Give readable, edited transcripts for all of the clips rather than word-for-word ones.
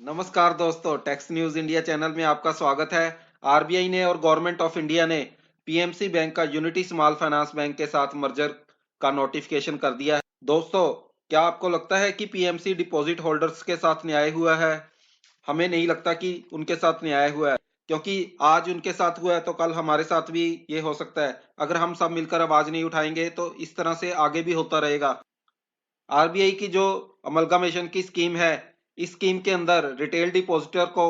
नमस्कार दोस्तों, tax news India channel में आपका स्वागत है। आरबीआई ने और गवर्नमेंट ऑफ इंडिया ने पीएमसी बैंक का यूनिटी स्मॉल फाइनेंस बैंक के साथ मर्जर का नोटिफिकेशन कर दिया है। दोस्तों, क्या आपको लगता है कि पीएमसी डिपॉजिट होल्डर्स के साथ न्याय हुआ है? हमें नहीं लगता कि उनके साथ न्याय हुआ है, क्योंकि आज उनके साथ हुआ है तो कल हमारे साथ भी ये हो सकता है। अगर हम सब मिलकर आवाज नहीं उठाएंगे तो इस तरह से आगे भी होता रहेगा। आरबीआई की जो अमलगामेशन की स्कीम है, इस स्कीम के अंदर रिटेल डिपॉजिटर को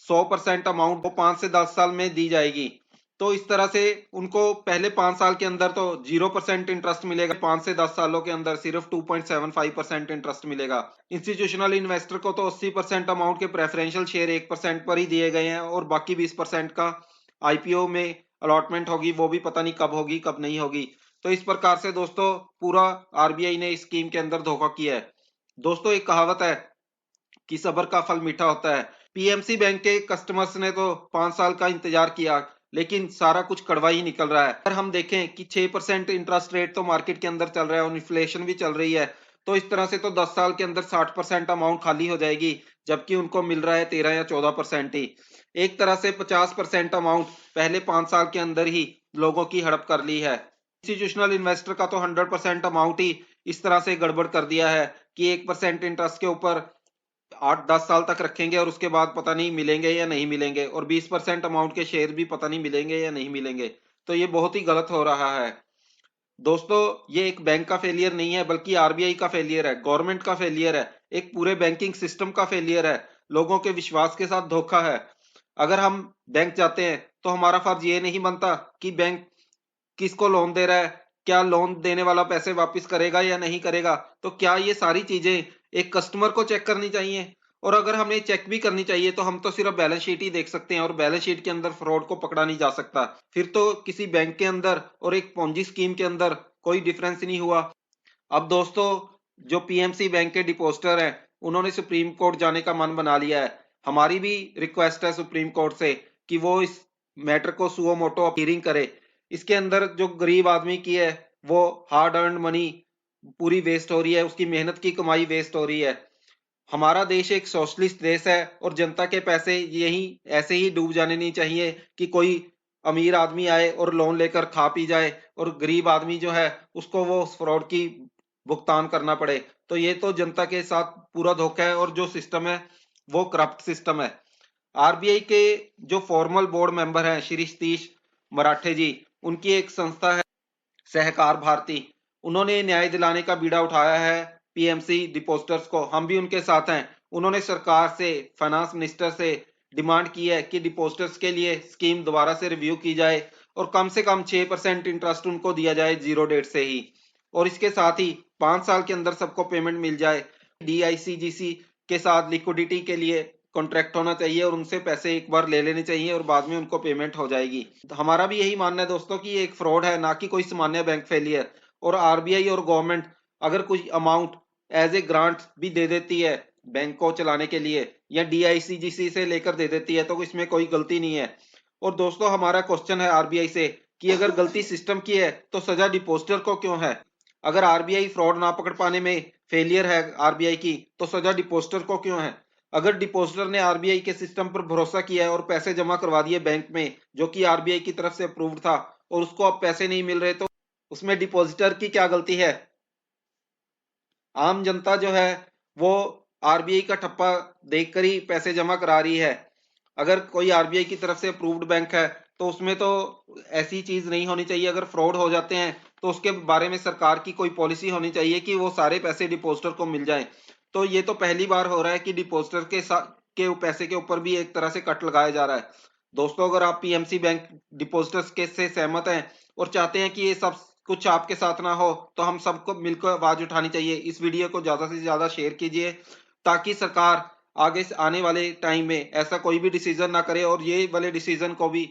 100% अमाउंट वो 5 से 10 साल में दी जाएगी। तो इस तरह से उनको पहले 5 साल के अंदर तो 0% इंटरेस्ट मिलेगा, 5 से 10 सालों के अंदर सिर्फ 2.75% इंटरेस्ट मिलेगा। इंस्टीट्यूशनल इन्वेस्टर को तो 80% अमाउंट के प्रेफरेंशियल शेयर 1% पर ही दिए गए हैं और बाकी 20% का आईपीओ में अलॉटमेंट होगी, वो भी पता नहीं कब होगी कब नहीं होगी। तो इस प्रकार से दोस्तों पूरा आरबीआई ने इस स्कीम के अंदर धोखा किया है। दोस्तों, एक कहावत है कि सब्र का फल मीठा होता है। पीएमसी बैंक के कस्टमर्स ने तो 5 साल का इंतजार किया, लेकिन सारा कुछ कड़वा ही निकल रहा है। अगर हम देखें कि 6% इंटरेस्ट रेट तो मार्केट के अंदर चल रहा है और इन्फ्लेशन भी चल रही है, तो इस तरह से तो 10 साल के अंदर 60% अमाउंट खाली हो जाएगी, जबकि उनको मिल रहा है 13 या 14% ही। एक तरह से 50% अमाउंट पहले 5 साल के अंदर ही लोगों की हड़प कर ली है। इंस्टीट्यूशनल इन्वेस्टर का तो 100% अमाउंट ही इस तरह से गड़बड़ कर दिया है कि 1% इंटरेस्ट के ऊपर 8-10 साल तक रखेंगे और उसके बाद पता नहीं मिलेंगे या नहीं मिलेंगे, और 20% अमाउंट के शेयर भी पता नहीं मिलेंगे या नहीं मिलेंगे। तो ये बहुत ही गलत हो रहा है। दोस्तों, ये एक बैंक का फेलियर नहीं है, बल्कि आरबीआई का फेलियर है, गवर्नमेंट का फेलियर है, एक पूरे बैंकिंग सिस्टम का फेलियर है। लोगों के विश्वास के साथ धोखा है। अगर हम बैंक जाते हैं तो हमारा फर्ज ये नहीं बनता कि बैंक किसको लोन दे रहा है, क्या लोन देने वाला पैसे वापस करेगा या नहीं करेगा। तो क्या ये सारी चीजें एक कस्टमर को चेक करनी चाहिए? और अगर हमें चेक भी करनी चाहिए तो हम तो सिर्फ बैलेंस शीट ही देख सकते हैं, और बैलेंस शीट के अंदर फ्रॉड को पकड़ा नहीं जा सकता। फिर तो किसी बैंक के अंदर और एक पोंजी स्कीम के अंदर कोई डिफरेंस नहीं हुआ। अब दोस्तों, जो पीएमसी बैंक के डिपॉजिटर हैं, उन्होंने सुप्रीम कोर्ट जाने का मन बना लिया है। हमारी भी रिक्वेस्ट है सुप्रीम कोर्ट से कि वो इस मैटर को सुओ मोटो हियरिंग करे। इसके अंदर जो गरीब आदमी की है वो हार्ड अर्न मनी पूरी वेस्ट हो रही है, उसकी मेहनत की कमाई वेस्ट हो रही है। हमारा देश एक सोशलिस्ट देश है और जनता के पैसे यही ऐसे ही डूब जाने नहीं चाहिए कि कोई अमीर आदमी आए और लोन लेकर खा पी जाए और गरीब आदमी जो है उसको वो फ्रॉड की भुगतान करना पड़े। तो ये तो जनता के साथ पूरा धोखा है और जो सिस्टम है वो करप्ट सिस्टम है। आरबीआई के जो फॉर्मल बोर्ड मेंबर हैं श्री सतीश मराठे जी, उनकी एक संस्था है सहकार भारती, उन्होंने न्याय दिलाने का बीड़ा उठाया है पीएमसी डिपॉजिटर्स को। हम भी उनके साथ हैं। उन्होंने सरकार से, फाइनेंस मिनिस्टर से डिमांड की है कि डिपॉजिटर्स के लिए स्कीम दोबारा से रिव्यू की जाए और कम से कम 6% इंटरेस्ट उनको दिया जाए जीरो डेट से ही, और इसके साथ ही 5 साल के अंदर सबको पेमेंट मिल जाए। डीआईसीजीसी के साथ लिक्विडिटी के लिए कॉन्ट्रैक्ट होना चाहिए और उनसे पैसे एक बार ले लेने चाहिए और बाद में उनको पेमेंट हो जाएगी। तो हमारा भी यही मानना है दोस्तों कि ये एक फ्रॉड है, ना कि कोई सामान्य बैंक फेलियर। और आरबीआई और गवर्नमेंट अगर कुछ अमाउंट एज ए ग्रांट भी दे देती है बैंक को चलाने के लिए या डीआईसीजीसी से लेकर दे देती है तो इसमें कोई गलती नहीं है। और दोस्तों, हमारा क्वेश्चन है आरबीआई से कि अगर गलती सिस्टम की है तो सजा डिपॉजिटर को क्यों है? अगर आरबीआई फ्रॉड ना पकड़ पाने में फेलियर है आरबीआई की, तो सजा डिपॉजिटर को क्यों है? अगर डिपॉजिटर ने आरबीआई के सिस्टम पर भरोसा किया है और पैसे जमा करवा दिए बैंक में जो कि आरबीआई की तरफ से अप्रूव्ड था, और उसको अब पैसे नहीं मिल रहे, तो उसमें डिपॉजिटर की क्या गलती है? आम जनता जो है वो आरबीआई का ठप्पा देखकर ही पैसे जमा करा रही है। अगर कोई आरबीआई की तरफ से अप्रूव्ड बैंक है तो उसमें तो ऐसी चीज नहीं होनी चाहिए। अगर फ्रॉड हो जाते हैं तो उसके बारे में सरकार की कोई पॉलिसी होनी चाहिए कि वो सारे पैसे डिपॉजिटर को मिल जाएं। तो ये तो पहली बार हो रहा है कि डिपॉजिटर के साथ के पैसे के ऊपर भी एक तरह से कट लगाया जा रहा है। दोस्तों, अगर आप पीएमसी बैंक डिपॉजिटर्स के से सहमत हैं और चाहते हैं कि ये सब कुछ आपके साथ ना हो, तो हम सबको मिलकर आवाज उठानी चाहिए। इस वीडियो को ज्यादा से ज्यादा शेयर कीजिए ताकि सरकार आगे से आने वाले टाइम में ऐसा कोई भी डिसीजन ना करे और ये वाले डिसीजन को भी